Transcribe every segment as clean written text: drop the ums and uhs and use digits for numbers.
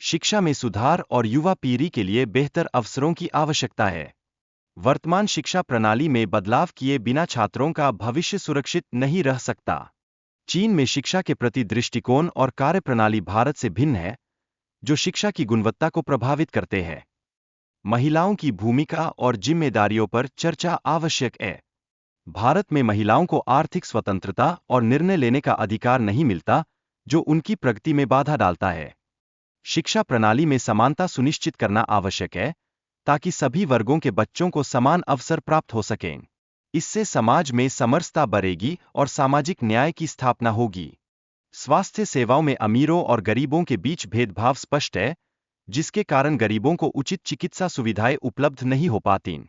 शिक्षा में सुधार और युवा पीढ़ी के लिए बेहतर अवसरों की आवश्यकता है। वर्तमान शिक्षा प्रणाली में बदलाव किए बिना छात्रों का भविष्य सुरक्षित नहीं रह सकता। चीन में शिक्षा के प्रति दृष्टिकोण और कार्यप्रणाली भारत से भिन्न है, जो शिक्षा की गुणवत्ता को प्रभावित करते हैं। महिलाओं की भूमिका और जिम्मेदारियों पर चर्चा आवश्यक है। भारत में महिलाओं को आर्थिक स्वतंत्रता और निर्णय लेने का अधिकार नहीं मिलता, जो उनकी प्रगति में बाधा डालता है। शिक्षा प्रणाली में समानता सुनिश्चित करना आवश्यक है, ताकि सभी वर्गों के बच्चों को समान अवसर प्राप्त हो सकें। इससे समाज में समरसता बढ़ेगी और सामाजिक न्याय की स्थापना होगी। स्वास्थ्य सेवाओं में अमीरों और गरीबों के बीच भेदभाव स्पष्ट है, जिसके कारण गरीबों को उचित चिकित्सा सुविधाएं उपलब्ध नहीं हो पाती।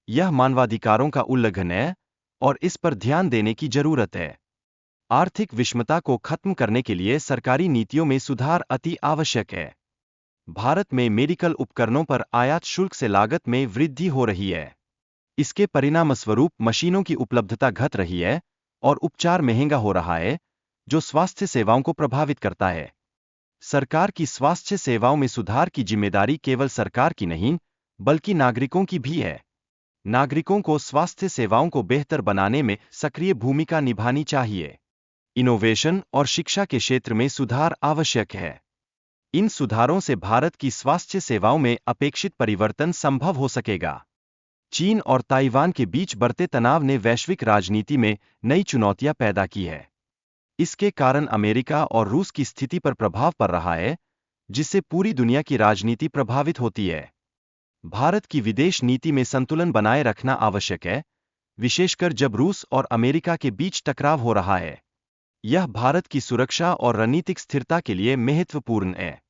यह मानवाधिकारों का उल्लंघन है और इस पर ध्यान देने की जरूरत है। आर्थिक विषमता को खत्म करने के लिए सरकारी नीतियों में सुधार अति आवश्यक है। भारत में मेडिकल उपकरणों पर आयात शुल्क से लागत में वृद्धि हो रही है। इसके परिणामस्वरूप मशीनों की उपलब्धता घट रही है और उपचार महंगा हो रहा है, जो स्वास्थ्य सेवाओं को प्रभावित करता है। सरकार की स्वास्थ्य सेवाओं में सुधार की जिम्मेदारी केवल सरकार की नहीं, बल्कि नागरिकों की भी है। नागरिकों को स्वास्थ्य सेवाओं को बेहतर बनाने में सक्रिय भूमिका निभानी चाहिए। इनोवेशन और शिक्षा के क्षेत्र में सुधार आवश्यक है। इन सुधारों से भारत की स्वास्थ्य सेवाओं में अपेक्षित परिवर्तन संभव हो सकेगा। चीन और ताइवान के बीच बढ़ते तनाव ने वैश्विक राजनीति में नई चुनौतियां पैदा की है। इसके कारण अमेरिका और रूस की स्थिति पर प्रभाव पड़ रहा है, जिससे पूरी दुनिया की राजनीति प्रभावित होती है। भारत की विदेश नीति में संतुलन बनाए रखना आवश्यक है, विशेषकर जब रूस और अमेरिका के बीच टकराव हो रहा है। यह भारत की सुरक्षा और रणनीतिक स्थिरता के लिए महत्वपूर्ण है।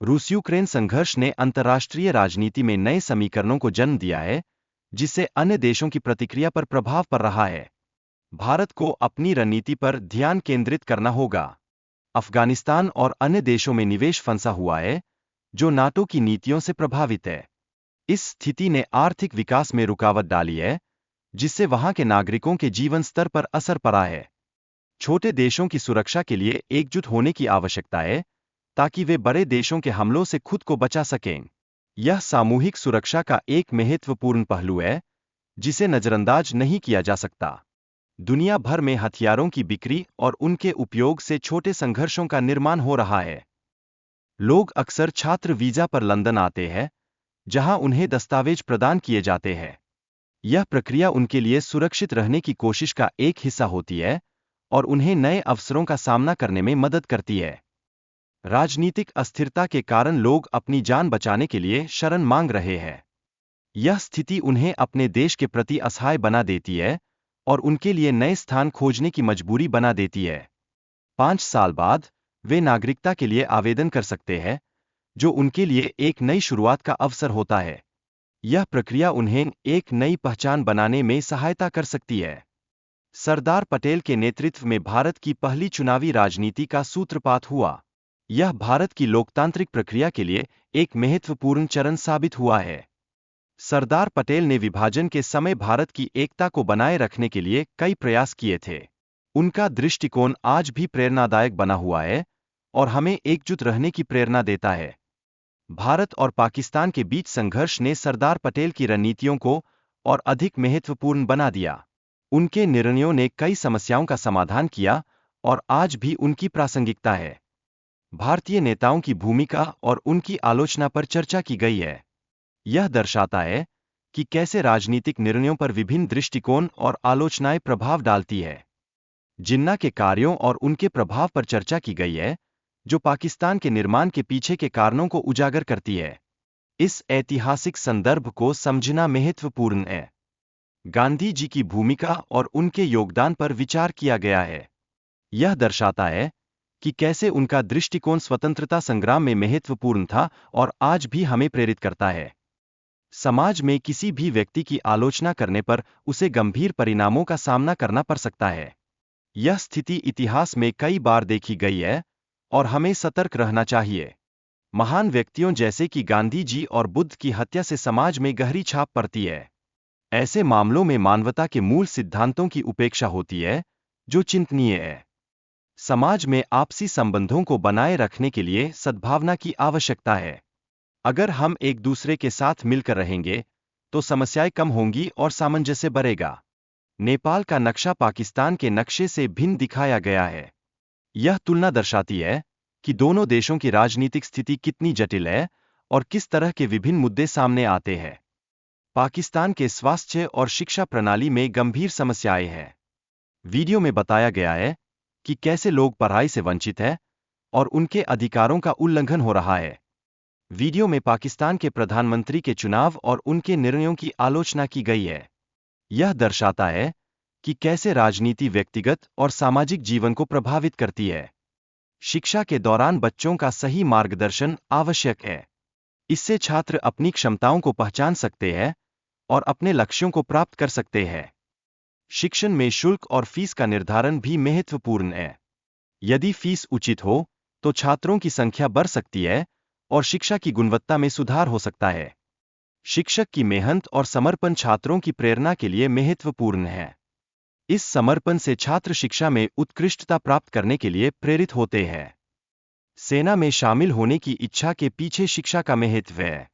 रूस यूक्रेन संघर्ष ने अंतर्राष्ट्रीय राजनीति में नए समीकरणों को जन्म दिया है, जिससे अन्य देशों की प्रतिक्रिया पर प्रभाव पड़ रहा है। भारत को अपनी रणनीति पर ध्यान केंद्रित करना होगा। अफगानिस्तान और अन्य देशों में निवेश फंसा हुआ है, जो नाटो की नीतियों से प्रभावित है। इस स्थिति ने आर्थिक विकास में रुकावट डाली है, जिससे वहां के नागरिकों के जीवन स्तर पर असर पड़ा है। छोटे देशों की सुरक्षा के लिए एकजुट होने की आवश्यकता है, ताकि वे बड़े देशों के हमलों से खुद को बचा सकें। यह सामूहिक सुरक्षा का एक महत्वपूर्ण पहलू है, जिसे नजरअंदाज नहीं किया जा सकता। दुनिया भर में हथियारों की बिक्री और उनके उपयोग से छोटे संघर्षों का निर्माण हो रहा है। लोग अक्सर छात्र वीजा पर लंदन आते हैं, जहां उन्हें दस्तावेज प्रदान किए जाते हैं। यह प्रक्रिया उनके लिए सुरक्षित रहने की कोशिश का एक हिस्सा होती है और उन्हें नए अवसरों का सामना करने में मदद करती है। राजनीतिक अस्थिरता के कारण लोग अपनी जान बचाने के लिए शरण मांग रहे हैं। यह स्थिति उन्हें अपने देश के प्रति असहाय बना देती है और उनके लिए नए स्थान खोजने की मजबूरी बना देती है। 5 साल बाद वे नागरिकता के लिए आवेदन कर सकते हैं, जो उनके लिए एक नई शुरुआत का अवसर होता है। यह प्रक्रिया उन्हें एक नई पहचान बनाने में सहायता कर सकती है। सरदार पटेल के नेतृत्व में भारत की पहली चुनावी राजनीति का सूत्रपात हुआ। यह भारत की लोकतांत्रिक प्रक्रिया के लिए एक महत्वपूर्ण चरण साबित हुआ है। सरदार पटेल ने विभाजन के समय भारत की एकता को बनाए रखने के लिए कई प्रयास किए थे। उनका दृष्टिकोण आज भी प्रेरणादायक बना हुआ है और हमें एकजुट रहने की प्रेरणा देता है। भारत और पाकिस्तान के बीच संघर्ष ने सरदार पटेल की रणनीतियों को और अधिक महत्वपूर्ण बना दिया। उनके निर्णयों ने कई समस्याओं का समाधान किया और आज भी उनकी प्रासंगिकता है। भारतीय नेताओं की भूमिका और उनकी आलोचना पर चर्चा की गई है। यह दर्शाता है कि कैसे राजनीतिक निर्णयों पर विभिन्न दृष्टिकोण और आलोचनाएं प्रभाव डालती है। जिन्ना के कार्यों और उनके प्रभाव पर चर्चा की गई है, जो पाकिस्तान के निर्माण के पीछे के कारणों को उजागर करती है। इस ऐतिहासिक संदर्भ को समझना महत्वपूर्ण है। गांधी जी की भूमिका और उनके योगदान पर विचार किया गया है। यह दर्शाता है कि कैसे उनका दृष्टिकोण स्वतंत्रता संग्राम में महत्वपूर्ण था और आज भी हमें प्रेरित करता है। समाज में किसी भी व्यक्ति की आलोचना करने पर उसे गंभीर परिणामों का सामना करना पड़ सकता है। यह स्थिति इतिहास में कई बार देखी गई है और हमें सतर्क रहना चाहिए। महान व्यक्तियों जैसे कि गांधी जी और बुद्ध की हत्या से समाज में गहरी छाप पड़ती है। ऐसे मामलों में मानवता के मूल सिद्धांतों की उपेक्षा होती है, जो चिंतनीय है। समाज में आपसी संबंधों को बनाए रखने के लिए सद्भावना की आवश्यकता है। अगर हम एक दूसरे के साथ मिलकर रहेंगे, तो समस्याएं कम होंगी और सामंजस्य बढ़ेगा। नेपाल का नक्शा पाकिस्तान के नक्शे से भिन्न दिखाया गया है। यह तुलना दर्शाती है कि दोनों देशों की राजनीतिक स्थिति कितनी जटिल है और किस तरह के विभिन्न मुद्दे सामने आते हैं। पाकिस्तान के स्वास्थ्य और शिक्षा प्रणाली में गंभीर समस्याएं हैं। वीडियो में बताया गया है कि कैसे लोग पढ़ाई से वंचित हैं और उनके अधिकारों का उल्लंघन हो रहा है। वीडियो में पाकिस्तान के प्रधानमंत्री के चुनाव और उनके निर्णयों की आलोचना की गई है। यह दर्शाता है कि कैसे राजनीति व्यक्तिगत और सामाजिक जीवन को प्रभावित करती है। शिक्षा के दौरान बच्चों का सही मार्गदर्शन आवश्यक है। इससे छात्र अपनी क्षमताओं को पहचान सकते हैं और अपने लक्ष्यों को प्राप्त कर सकते हैं। शिक्षण में शुल्क और फीस का निर्धारण भी महत्वपूर्ण है। यदि फीस उचित हो, तो छात्रों की संख्या बढ़ सकती है और शिक्षा की गुणवत्ता में सुधार हो सकता है। शिक्षक की मेहनत और समर्पण छात्रों की प्रेरणा के लिए महत्वपूर्ण है। इस समर्पण से छात्र शिक्षा में उत्कृष्टता प्राप्त करने के लिए प्रेरित होते हैं। सेना में शामिल होने की इच्छा के पीछे शिक्षा का महत्व है।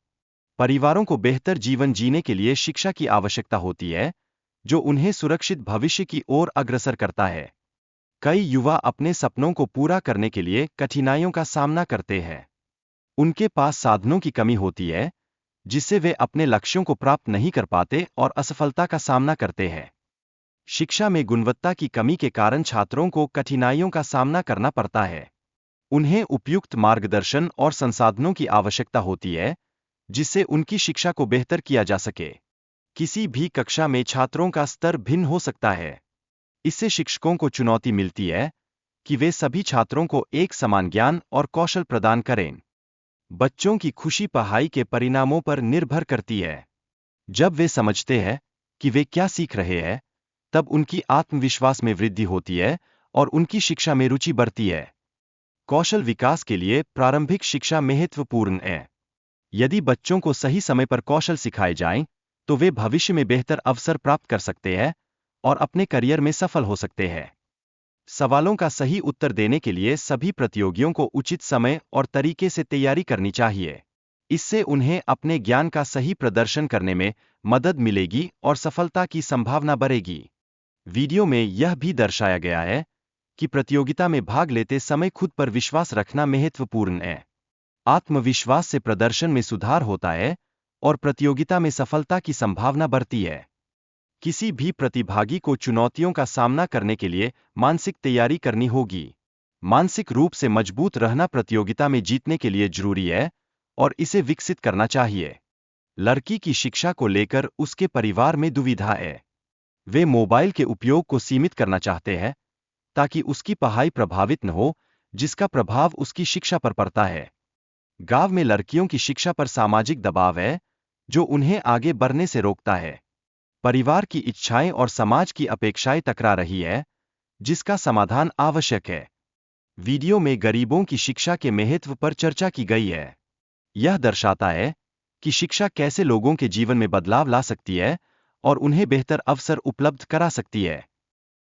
परिवारों को बेहतर जीवन जीने के लिए शिक्षा की आवश्यकता होती है, जो उन्हें सुरक्षित भविष्य की ओर अग्रसर करता है। कई युवा अपने सपनों को पूरा करने के लिए कठिनाइयों का सामना करते हैं। उनके पास साधनों की कमी होती है, जिससे वे अपने लक्ष्यों को प्राप्त नहीं कर पाते और असफलता का सामना करते हैं। शिक्षा में गुणवत्ता की कमी के कारण छात्रों को कठिनाइयों का सामना करना पड़ता है। उन्हें उपयुक्त मार्गदर्शन और संसाधनों की आवश्यकता होती है, जिससे उनकी शिक्षा को बेहतर किया जा सके। किसी भी कक्षा में छात्रों का स्तर भिन्न हो सकता है। इससे शिक्षकों को चुनौती मिलती है कि वे सभी छात्रों को एक समान ज्ञान और कौशल प्रदान करें। बच्चों की खुशी पढ़ाई के परिणामों पर निर्भर करती है। जब वे समझते हैं कि वे क्या सीख रहे हैं, तब उनकी आत्मविश्वास में वृद्धि होती है और उनकी शिक्षा में रुचि बढ़ती है। कौशल विकास के लिए प्रारंभिक शिक्षा महत्वपूर्ण है। यदि बच्चों को सही समय पर कौशल सिखाए जाएं, तो वे भविष्य में बेहतर अवसर प्राप्त कर सकते हैं और अपने करियर में सफल हो सकते हैं। सवालों का सही उत्तर देने के लिए सभी प्रतियोगियों को उचित समय और तरीके से तैयारी करनी चाहिए। इससे उन्हें अपने ज्ञान का सही प्रदर्शन करने में मदद मिलेगी और सफलता की संभावना बढ़ेगी। वीडियो में यह भी दर्शाया गया है कि प्रतियोगिता में भाग लेते समय खुद पर विश्वास रखना महत्वपूर्ण है। आत्मविश्वास से प्रदर्शन में सुधार होता है और प्रतियोगिता में सफलता की संभावना बढ़ती है। किसी भी प्रतिभागी को चुनौतियों का सामना करने के लिए मानसिक तैयारी करनी होगी। मानसिक रूप से मजबूत रहना प्रतियोगिता में जीतने के लिए जरूरी है और इसे विकसित करना चाहिए। लड़की की शिक्षा को लेकर उसके परिवार में दुविधा है। वे मोबाइल के उपयोग को सीमित करना चाहते हैं ताकि उसकी पढ़ाई प्रभावित न हो, जिसका प्रभाव उसकी शिक्षा पर पड़ता है। गांव में लड़कियों की शिक्षा पर सामाजिक दबाव है, जो उन्हें आगे बढ़ने से रोकता है। परिवार की इच्छाएं और समाज की अपेक्षाएं टकरा रही है, जिसका समाधान आवश्यक है। वीडियो में गरीबों की शिक्षा के महत्व पर चर्चा की गई है। यह दर्शाता है कि शिक्षा कैसे लोगों के जीवन में बदलाव ला सकती है और उन्हें बेहतर अवसर उपलब्ध करा सकती है।